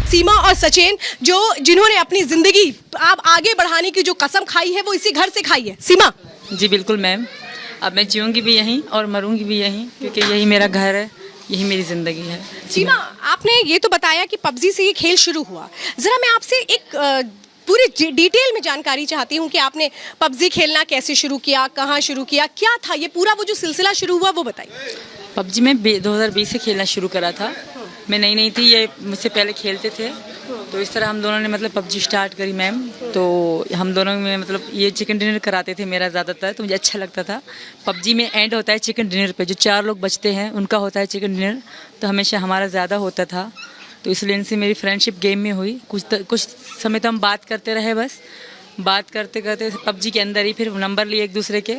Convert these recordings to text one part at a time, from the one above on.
सीमा और सचिन जिन्होंने अपनी जिंदगी आप आगे बढ़ाने की जो कसम खाई है वो इसी घर से खाई है। सीमा जी बिल्कुल मैम, अब मैं जीऊँगी भी यहीं और मरूंगी भी यहीं, क्योंकि यही मेरा घर है, यही मेरी ज़िंदगी है। सीमा, आपने ये तो बताया कि पबजी से ये खेल शुरू हुआ, ज़रा मैं आपसे एक पूरी डिटेल में जानकारी चाहती हूँ कि आपने पबजी खेलना कैसे शुरू किया, कहाँ शुरू किया, क्या था ये पूरा वो जो सिलसिला शुरू हुआ वो बताइए। पबजी में 2020 से खेलना शुरू करा था। मैं नई नई थी, ये मुझसे पहले खेलते थे, तो इस तरह हम दोनों ने मतलब पबजी स्टार्ट करी मैम। तो हम दोनों में मतलब ये चिकन डिनर कराते थे मेरा ज़्यादातर, तो मुझे अच्छा लगता था। पबजी में एंड होता है चिकन डिनर पे, जो 4 लोग बचते हैं उनका होता है चिकन डिनर, तो हमेशा हमारा ज़्यादा होता था। तो इसलिए इनसे मेरी फ्रेंडशिप गेम में हुई। कुछ समय तो हम बात करते रहे, बस बात करते करते पबजी के अंदर ही फिर नंबर लिए एक दूसरे के।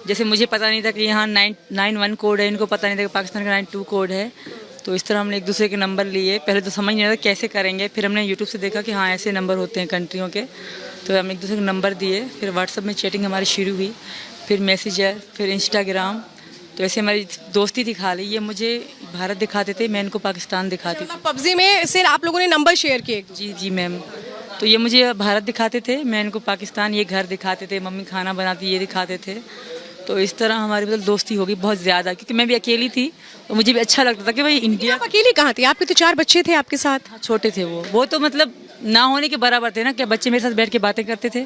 जैसे मुझे पता नहीं था कि यहाँ 991 कोड है, इनको पता नहीं था कि पाकिस्तान का 92 कोड है, तो इस तरह हमने एक दूसरे के नंबर लिए। पहले तो समझ नहीं आता कैसे करेंगे, फिर हमने यूट्यूब से देखा कि हाँ ऐसे नंबर होते हैं कंट्रियों के, तो हम एक दूसरे को नंबर दिए। फिर व्हाट्सअप में चैटिंग हमारी शुरू हुई, फिर मैसेंजर, फिर इंस्टाग्राम, तो ऐसे हमारी दोस्ती दिखा ली। ये मुझे भारत दिखाते थे, मैं इनको पाकिस्तान दिखाती थी। पबजी में सिर्फ आप लोगों ने नंबर शेयर किए? जी जी मैम, तो ये मुझे भारत दिखाते थे, मैं इनको पाकिस्तान, ये घर दिखाते थे, मम्मी खाना बनाती ये दिखाते थे। तो इस तरह हमारी मतलब दोस्ती हो गई बहुत ज़्यादा, क्योंकि मैं भी अकेली थी तो मुझे भी अच्छा लगता था कि भाई इंडिया। आप अकेले कहाँ थे? आपके तो 4 बच्चे थे आपके साथ। छोटे थे वो तो मतलब ना होने के बराबर थे ना, क्या बच्चे मेरे साथ बैठ के बातें करते थे,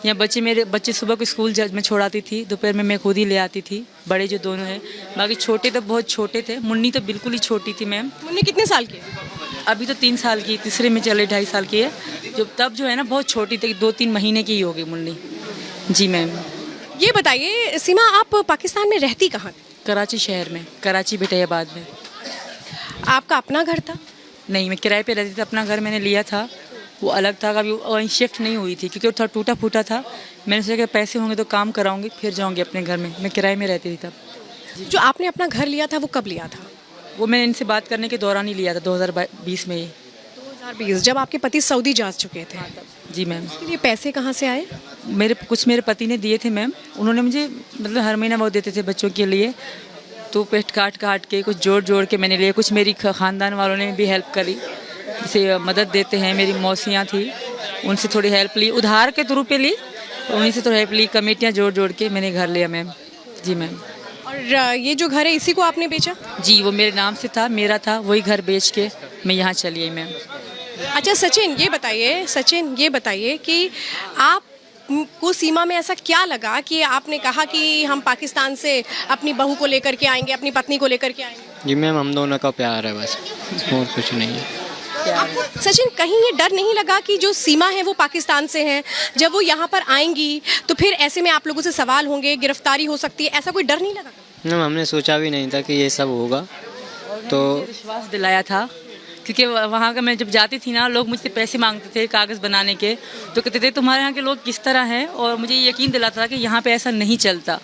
या मेरे बच्चे सुबह को स्कूल मैं छोड़ाती थी, दोपहर में मैं खुद ही ले आती थी, बड़े जो दोनों हैं। बाकी छोटे तो बहुत छोटे थे, मुन्नी तो बिल्कुल ही छोटी थी मैम। मुन्नी कितने साल की है? अभी तो 3 साल की, तीसरे में चले, 2.5 साल की है। तब जो है ना बहुत छोटी थी, 2-3 महीने की ही होगी मुन्नी। जी मैम। ये बताइए सीमा, आप पाकिस्तान में रहती कहाँ थी? कराची शहर में, कराची बिटायाबाद में। आपका अपना घर था? नहीं, मैं किराए पे रहती थी। अपना घर मैंने लिया था, वो अलग था, कभी वहीं शिफ्ट नहीं हुई थी क्योंकि वो थोड़ा टूटा फूटा था। मैंने सोचा कि पैसे होंगे तो काम कराऊंगी, फिर जाऊंगी अपने घर में। मैं किराए में रहती थी तब। जो आपने अपना घर लिया था वो कब लिया था? वो मैंने इनसे बात करने के दौरान ही लिया था, 2020 में ही। 2020, जब आपके पति सऊदी जा चुके थे? जी मैम। उसके लिए पैसे कहाँ से आए? मेरे पति ने दिए थे मैम। उन्होंने मुझे मतलब हर महीना वो देते थे बच्चों के लिए, तो पेट काट के कुछ जोड़ के मैंने लिए। कुछ मेरी ख़ानदान वालों ने भी हेल्प करी, जैसे मदद देते हैं, मेरी मौसियाँ थी, उनसे थोड़ी हेल्प ली, उधार के रूप में ली, उन्हीं से थोड़ी हेल्प ली। कमेटियाँ जोड़ के मैंने घर लिया मैम। जी मैम। और ये जो घर है इसी को आपने बेचा? जी, वो मेरे नाम से था, मेरा था, वही घर बेच के मैं यहाँ चली आई मैम। अच्छा सचिन ये बताइए कि आप को सीमा में ऐसा क्या लगा कि आपने कहा कि हम पाकिस्तान से अपनी बहू को लेकर के आएंगे, अपनी पत्नी को लेकर के आएंगे? जी मैम, हम दोनों का प्यार है बस, और कुछ नहीं है। आपको सचिन कहीं ये डर नहीं लगा कि जो सीमा है वो पाकिस्तान से है, जब वो यहाँ पर आएंगी तो फिर ऐसे में आप लोगों से सवाल होंगे, गिरफ्तारी हो सकती है, ऐसा कोई डर नहीं लगा? मैम, हमने सोचा भी नहीं था कि ये सब होगा, तो विश्वास दिलाया था, क्योंकि वहाँ का मैं जब जाती थी ना, लोग मुझसे पैसे मांगते थे कागज़ बनाने के, तो कहते थे तुम्हारे यहाँ के लोग किस तरह हैं, और मुझे यकीन दिलाता था कि यहाँ पे ऐसा नहीं चलता।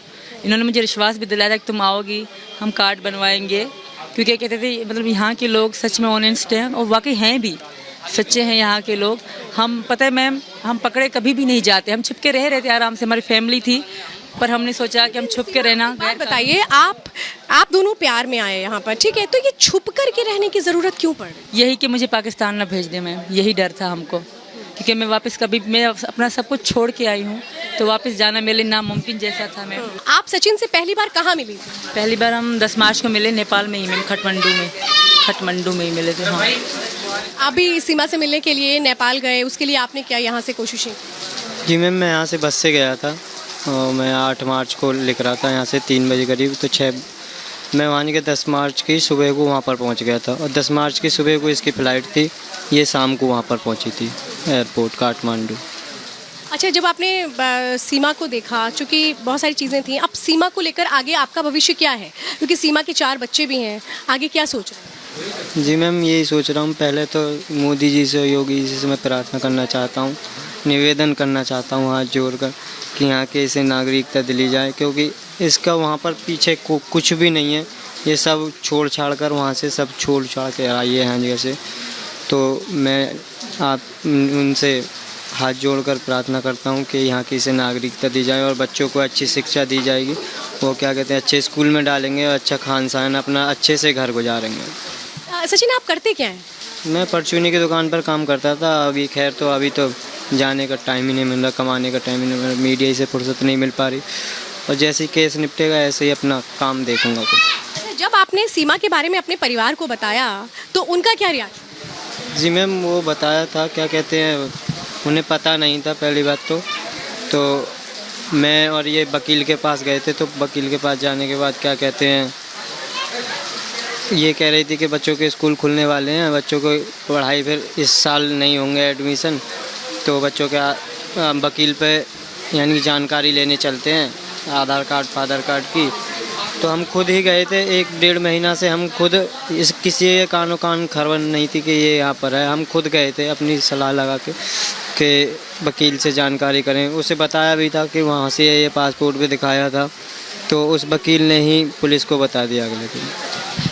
इन्होंने मुझे विश्वास भी दिलाया था कि तुम आओगी, हम कार्ड बनवाएंगे, क्योंकि कहते थे मतलब यहाँ के लोग सच में ऑनेस्ट हैं, और वाकई हैं भी, सच्चे हैं यहाँ के लोग। हम पता है मैम, हम पकड़े कभी भी नहीं जाते, हम छुप के रह रहे थे आराम से, हमारी फैमिली थी, पर हमने सोचा कि हम छुप के रहना। बात बताइए, आप दोनों प्यार में आए यहाँ पर, ठीक है, तो ये छुप कर के रहने की ज़रूरत क्यों पड़ी? यही कि मुझे पाकिस्तान ना भेज दे मैम, यही डर था हमको, क्योंकि मैं वापस मैं अपना सब कुछ छोड़ के आई हूँ, तो वापस जाना मेरे लिए नामुमकिन जैसा था मैम। आप सचिन से पहली बार कहाँ मिली थी? पहली बार हम 10 मार्च को मिले, नेपाल में ही मैम, खटमंडू में ही मिले थे। हाँ। आप भी सीमा से मिलने के लिए नेपाल गए, उसके लिए आपने क्या यहाँ से कोशिशें? जी मैम, मैं यहाँ से बस से गया था, और मैं 8 मार्च को लिख रहा था यहाँ से 3 बजे करीब, तो 6 मैं वहाँ के 10 मार्च की सुबह को वहाँ पर पहुँच गया था, और 10 मार्च की सुबह को इसकी फ़्लाइट थी, ये शाम को वहाँ पर पहुँची थी एयरपोर्ट काठमांडू। अच्छा, जब आपने सीमा को देखा, चूँकि बहुत सारी चीज़ें थी, अब सीमा को लेकर आगे आपका भविष्य क्या है, क्योंकि सीमा के 4 बच्चे भी हैं, आगे क्या सोच रहे हैं? जी मैम, यही सोच रहा हूँ, पहले तो मोदी जी से, योगी जी से मैं प्रार्थना करना चाहता हूँ, निवेदन करना चाहता हूँ हाथ जोड़कर कि यहाँ के इसे नागरिकता दिली जाए, क्योंकि इसका वहाँ पर पीछे कुछ भी नहीं है, ये सब छोड़ छाड़ कर वहाँ से सब छोड़ छाड़ के आई है जैसे। तो मैं आप उनसे हाथ जोड़कर प्रार्थना करता हूँ कि यहाँ की इसे नागरिकता दी जाए, और बच्चों को अच्छी शिक्षा दी जाएगी, वो क्या कहते हैं अच्छे स्कूल में डालेंगे, और अच्छा खान सान अपना अच्छे से घर गुजारेंगे। सचिन, आप करते क्या हैं? मैं परचूनी की दुकान पर काम करता था। अभी खैर तो अभी तो जाने का टाइम ही नहीं मिल रहा, कमाने का टाइम ही नहीं मिल रहा, मीडिया से फुर्सत नहीं मिल पा रही। और जैसे ही केस निपटेगा ऐसे ही अपना काम देखूंगा कुछ। जब आपने सीमा के बारे में अपने परिवार को बताया तो उनका क्या रिएक्शन? जी मैम, वो बताया था, क्या कहते हैं, उन्हें पता नहीं था पहली बात तो मैं और ये वकील के पास गए थे। तो वकील के पास जाने के बाद क्या कहते हैं, ये कह रही थी कि बच्चों के स्कूल खुलने वाले हैं, बच्चों को पढ़ाई फिर इस साल नहीं होंगे एडमिशन, तो बच्चों के वकील पे यानी जानकारी लेने चलते हैं आधार कार्ड फादर कार्ड की। तो हम खुद ही गए थे, 1-1.5 महीना से हम खुद इस किसी कानो कान खबर नहीं थी कि ये यहाँ पर है। हम खुद गए थे अपनी सलाह लगा के वकील से जानकारी करें। उसे बताया भी था कि वहाँ से ये पासपोर्ट भी दिखाया था, तो उस वकील ने ही पुलिस को बता दिया अगले दिन।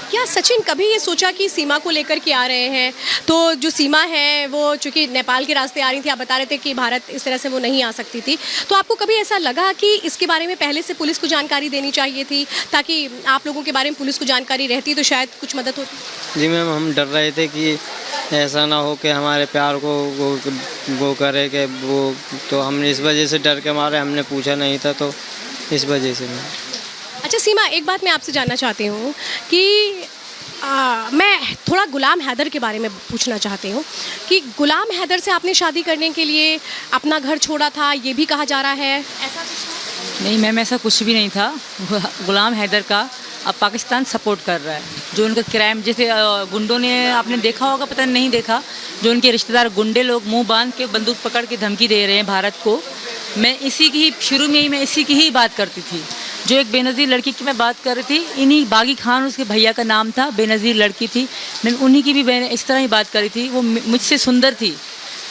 क्या सचिन कभी ये सोचा कि सीमा को लेकर के आ रहे हैं, तो जो सीमा है वो चूंकि नेपाल के रास्ते आ रही थी, आप बता रहे थे कि भारत इस तरह से वो नहीं आ सकती थी, तो आपको कभी ऐसा लगा कि इसके बारे में पहले से पुलिस को जानकारी देनी चाहिए थी, ताकि आप लोगों के बारे में पुलिस को जानकारी रहती तो शायद कुछ मदद होती? जी मैम, हम डर रहे थे कि ऐसा ना हो कि हमारे प्यार को वो करे कि वो, तो हमने इस वजह से डर के मारे हमने पूछा नहीं था, तो इस वजह से मैं। अच्छा सीमा, एक बात मैं आपसे जानना चाहती हूँ कि मैं थोड़ा गुलाम हैदर के बारे में पूछना चाहती हूँ कि गुलाम हैदर से आपने शादी करने के लिए अपना घर छोड़ा था, ये भी कहा जा रहा है, ऐसा कुछ? नहीं मैम, ऐसा कुछ भी नहीं था। गुलाम हैदर का अब पाकिस्तान सपोर्ट कर रहा है। जो उनका क्राइम, जैसे गुंडों ने, आपने देखा होगा, पता नहीं देखा, जो उनके रिश्तेदार गुंडे लोग मुंह बांध के बंदूक पकड़ के धमकी दे रहे हैं भारत को। मैं इसी की शुरू में ही मैं इसी की ही बात करती थी। जो एक बेनज़ीर लड़की की मैं बात कर रही थी, इन्हीं बागी खान उसके भैया का नाम था, बेनज़ीर लड़की थी, मैं उन्हीं की भी इस तरह ही बात करी थी। वो मुझसे सुंदर थी,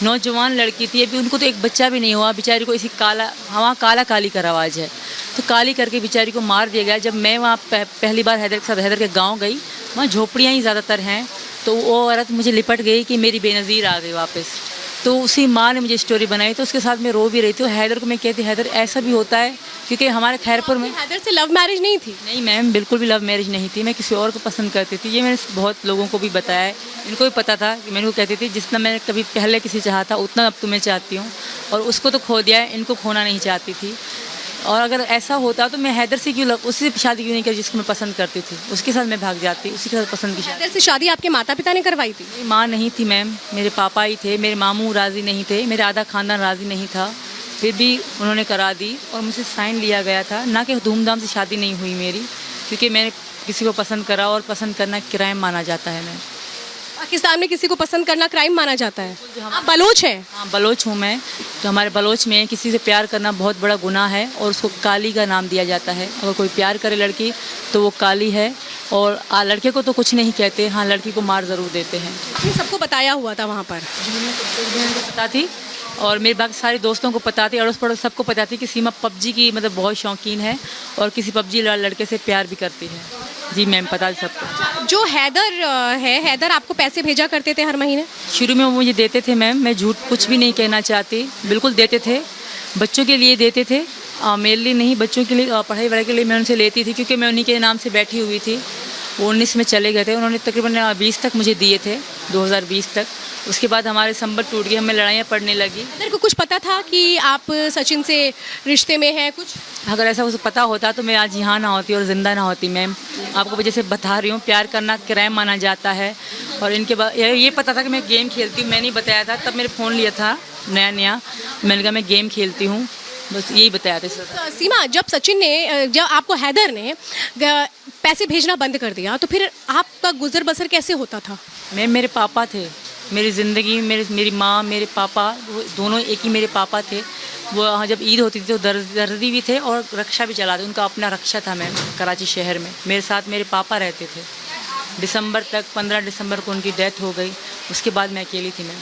नौजवान लड़की थी, अभी उनको तो एक बच्चा भी नहीं हुआ, बेचारी को इसी वहाँ काला काली का रवाज है, तो काली करके बेचारी को मार दिया गया। जब मैं वहाँ पहली बार हैदर के गाँव गई, वहाँ झोपड़ियाँ ही ज़्यादातर हैं, तो वो औरत मुझे लिपट गई कि मेरी बेनज़ीर आ गई वापस। तो उसी माँ ने मुझे स्टोरी बनाई, तो उसके साथ मैं रो भी रही थी। हैदर को मैं कहती, हैदर ऐसा भी होता है, क्योंकि हमारे खैरपुर में। हैदर से लव मैरिज नहीं थी? नहीं मैम, बिल्कुल भी लव मैरिज नहीं थी, मैं किसी और को पसंद करती थी। ये मैंने बहुत लोगों को भी बताया है, इनको भी पता था कि मैंने को कहती थी जितना मैंने कभी पहले किसी चाहा था उतना अब तुम्हें चाहती हूँ, और उसको तो खो दिया है, इनको खोना नहीं चाहती थी। और अगर ऐसा होता तो मैं हैदर से उससे शादी क्यों नहीं करी जिसको मैं पसंद करती थी, उसके साथ मैं भाग जाती, उसी के साथ पसंद की शादी। हैदर से शादी आपके माता पिता ने करवाई थी? मेरी माँ नहीं थी मैम, मेरे पापा ही थे, मेरे मामू राज़ी नहीं थे, मेरा आधा खानदान राज़ी नहीं था, फिर भी उन्होंने करा दी और मुझसे साइन लिया गया था। ना कि धूमधाम से शादी नहीं हुई मेरी, क्योंकि मैंने किसी को पसंद करा, और पसंद करना क्राइम माना जाता है। मैं पाकिस्तान में किसी को पसंद करना क्राइम माना जाता है? आप बलोच हैं? हाँ, बलोच हूँ मैं। तो हमारे बलोच में किसी से प्यार करना बहुत बड़ा गुनाह है, और उसको काली का नाम दिया जाता है। अगर कोई प्यार करे लड़की तो वो काली है, और लड़के को तो कुछ नहीं कहते, हाँ लड़की को मार ज़रूर देते हैं। आपने सबको बताया हुआ था वहाँ पर? को पता थी, और मेरे बाकी सारे दोस्तों को पता थी, अड़ोस पड़ोस सबको पता थी कि सीमा पबजी की मतलब बहुत शौकीन है, और किसी पबजी लड़के से प्यार भी करती है। जी मैम, पता है सबको। जो हैदर है, हैदर आपको पैसे भेजा करते थे हर महीने? शुरू में वो मुझे देते थे मैम, मैं झूठ कुछ भी नहीं कहना चाहती, बिल्कुल देते थे। बच्चों के लिए देते थे, मेरे लिए नहीं, बच्चों के लिए, पढ़ाई वढ़ाई के लिए मैं उनसे लेती थी, क्योंकि मैं उन्हीं के नाम से बैठी हुई थी। वो 19 में चले गए थे, उन्होंने तकरीबन 20 तक मुझे दिए थे, 2020 तक। उसके बाद हमारे संबंध टूट गए, हमें लड़ाइयाँ पड़ने लगी। हैदर को कुछ पता था कि आप सचिन से रिश्ते में हैं कुछ? अगर ऐसा उसे पता होता तो मैं आज यहाँ ना होती और ज़िंदा ना होती मैम। आपको वजह से बता रही हूँ, प्यार करना क्राइम माना जाता है। और इनके बाद ये पता था कि मैं गेम खेलती हूँ, मैं नहीं बताया था, तब मेरे फ़ोन लिया था नया, मैंने कहा मैं गेम खेलती हूँ, बस यही बताया था। सीमा, जब आपको हैदर ने पैसे भेजना बंद कर दिया, तो फिर आपका गुजर बसर कैसे होता था? मैम, मेरे पापा थे, मेरी ज़िंदगी, मेरी माँ, मेरे पापा, वो दोनों एक ही मेरे पापा थे। वो जब ईद होती थी तो दर्दी भी थे और रक्षा भी चलाते, उनका अपना रक्षा था मैम कराची शहर में। मेरे साथ मेरे पापा रहते थे दिसंबर तक, 15 दिसंबर को उनकी डेथ हो गई, उसके बाद मैं अकेली थी मैम।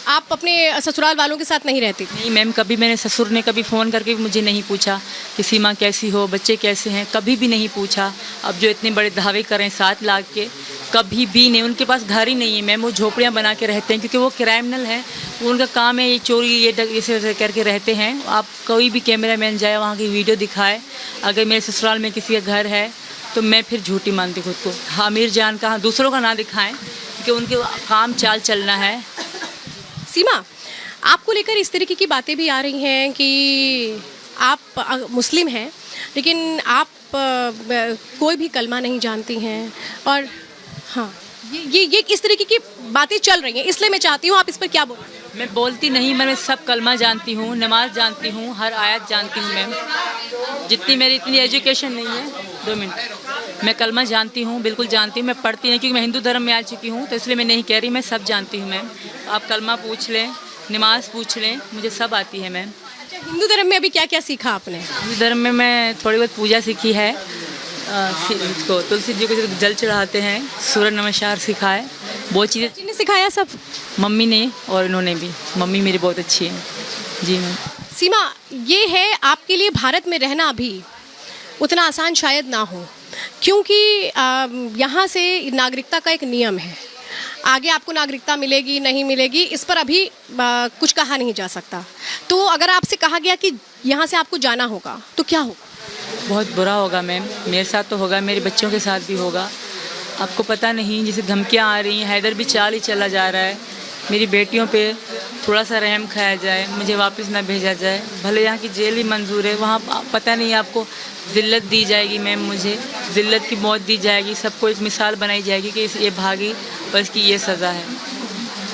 आप अपने ससुराल वालों के साथ नहीं रहती? नहीं मैम, कभी मेरे ससुर ने कभी फ़ोन करके भी मुझे नहीं पूछा कि सीमा कैसी हो, बच्चे कैसे हैं, कभी भी नहीं पूछा। अब जो इतने बड़े दावे करें 7 लाख के, कभी भी नहीं। उनके पास घर ही नहीं है मैम, वो झोपड़ियाँ बना के रहते हैं, क्योंकि वो क्रिमिनल हैं, उनका काम है ये चोरी, ये ऐसे करके रहते हैं। आप कोई भी कैमरा मैन जाए वहाँ की वीडियो दिखाए, अगर मेरे ससुराल में किसी का घर है तो मैं फिर झूठी मानती खुद को। हाँ, अमीर जान का, हाँ दूसरों का ना दिखाएं, उनके उनके काम चाल चलना है। सीमा, आपको लेकर इस तरीके की बातें भी आ रही हैं कि आप मुस्लिम हैं लेकिन आप कोई भी कलमा नहीं जानती हैं, और हाँ ये इस तरीके की बातें चल रही हैं, इसलिए मैं चाहती हूँ आप इस पर क्या बोलें। मैं बोलती नहीं, मैं सब कलमा जानती हूँ, नमाज जानती हूँ, हर आयत जानती हूँ मैम। जितनी मेरी इतनी एजुकेशन नहीं है, 2 मिनट, मैं कलमा जानती हूँ, बिल्कुल जानती हूँ। मैं पढ़ती नहीं क्योंकि मैं हिंदू धर्म में आ चुकी हूँ, तो इसलिए मैं नहीं कह रही, मैं सब जानती हूँ मैम। आप कलमा पूछ लें, नमाज पूछ लें, मुझे सब आती है मैम। अच्छा, हिंदू धर्म में अभी क्या क्या सीखा आपने? हिंदू धर्म में मैं थोड़ी बहुत पूजा सीखी है, इसको तुलसी जी को जल चढ़ाते हैं, सूर्य नमस्कार सीखा है, बहुत चीज़ें जिन्हें सिखाया सब? मम्मी ने और इन्होंने भी। मम्मी मेरी बहुत अच्छी है जी मैम। सीमा, ये है आपके लिए भारत में रहना अभी उतना आसान शायद ना हो, क्योंकि यहाँ से नागरिकता का एक नियम है। आगे आपको नागरिकता मिलेगी नहीं मिलेगी इस पर अभी कुछ कहा नहीं जा सकता। तो अगर आपसे कहा गया कि यहाँ से आपको जाना होगा तो क्या होगा? बहुत बुरा होगा मैम, मेरे साथ तो होगा, मेरे बच्चों के साथ भी होगा। आपको पता नहीं, जैसे धमकियाँ आ रही हैं, हैदर भी चाल ही चला जा रहा है, मेरी बेटियों पे थोड़ा सा रहम खाया जाए, मुझे वापस ना भेजा जाए। भले यहाँ की जेल ही मंजूर है, वहाँ पता नहीं आपको ज़िल्लत दी जाएगी मैम, मुझे ज़िल्लत की मौत दी जाएगी, सबको एक मिसाल बनाई जाएगी कि ये भागी और इसकी ये सज़ा है।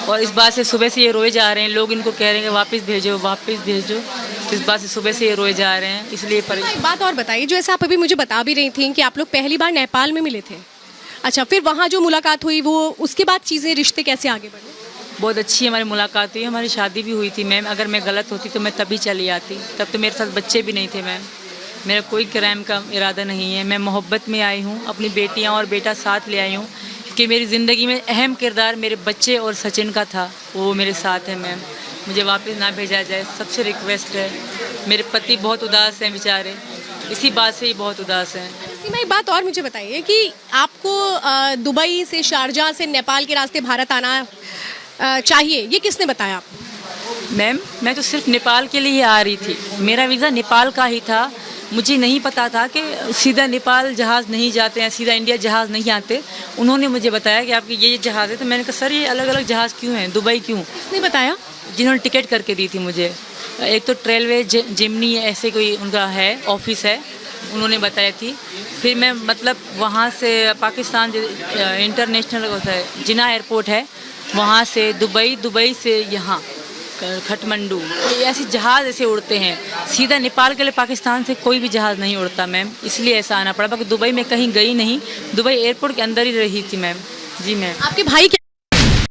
और इस बात से सुबह से ये रोए जा रहे हैं, लोग इनको कह रहे हैं वापस भेजो वापस भेजो, इस बात से सुबह से ये रोए जा रहे हैं, इसलिए एक बात और बताइए, जो ऐसा आप अभी मुझे बता भी रही थी कि आप लोग पहली बार नेपाल में मिले थे। अच्छा, फिर वहाँ जो मुलाकात हुई वो उसके बाद चीज़ें रिश्ते कैसे आगे बढ़े? बहुत अच्छी हमारी मुलाकात हुई, हमारी शादी भी हुई थी मैम। अगर मैं गलत होती तो मैं तभी चली आती, तब तो मेरे साथ बच्चे भी नहीं थे मैम। मेरा कोई क्राइम का इरादा नहीं है, मैं मोहब्बत में आई हूँ, अपनी बेटियाँ और बेटा साथ ले आई हूँ, क्योंकि मेरी ज़िंदगी में अहम किरदार मेरे बच्चे और सचिन का था, वो मेरे साथ है मैम। मुझे वापस ना भेजा जाए, सबसे रिक्वेस्ट है। मेरे पति बहुत उदास हैं बेचारे, इसी बात से ही बहुत उदास हैं। सीमा, एक बात और मुझे बताइए कि आपको दुबई से, शारजाह से नेपाल के रास्ते भारत आना चाहिए, ये किसने बताया आपको? मैम, मैं तो सिर्फ नेपाल के लिए आ रही थी, मेरा वीज़ा नेपाल का ही था। मुझे नहीं पता था कि सीधा नेपाल जहाज़ नहीं जाते हैं, सीधा इंडिया जहाज़ नहीं आते। उन्होंने मुझे बताया कि आपके ये जहाज़ है, तो मैंने कहा सर ये अलग अलग जहाज़ क्यों हैं, दुबई क्यों? किसने बताया? जिन्होंने टिकट करके दी थी मुझे, एक तो ट्रेलवे जिमनी ऐसे कोई उनका है, ऑफिस है, उन्होंने बताया थी। फिर मैं मतलब वहाँ से पाकिस्तान इंटरनेशनल होता है जिना एयरपोर्ट है, वहाँ से दुबई, दुबई से यहाँ खटमंडू, ऐसे जहाज़ ऐसे उड़ते हैं। सीधा नेपाल के लिए पाकिस्तान से कोई भी जहाज़ नहीं उड़ता मैम, इसलिए ऐसा आना पड़ा। बाकी दुबई में कहीं गई नहीं, दुबई एयरपोर्ट के अंदर ही रही थी मैम। जी मैम। आपके भाई क्या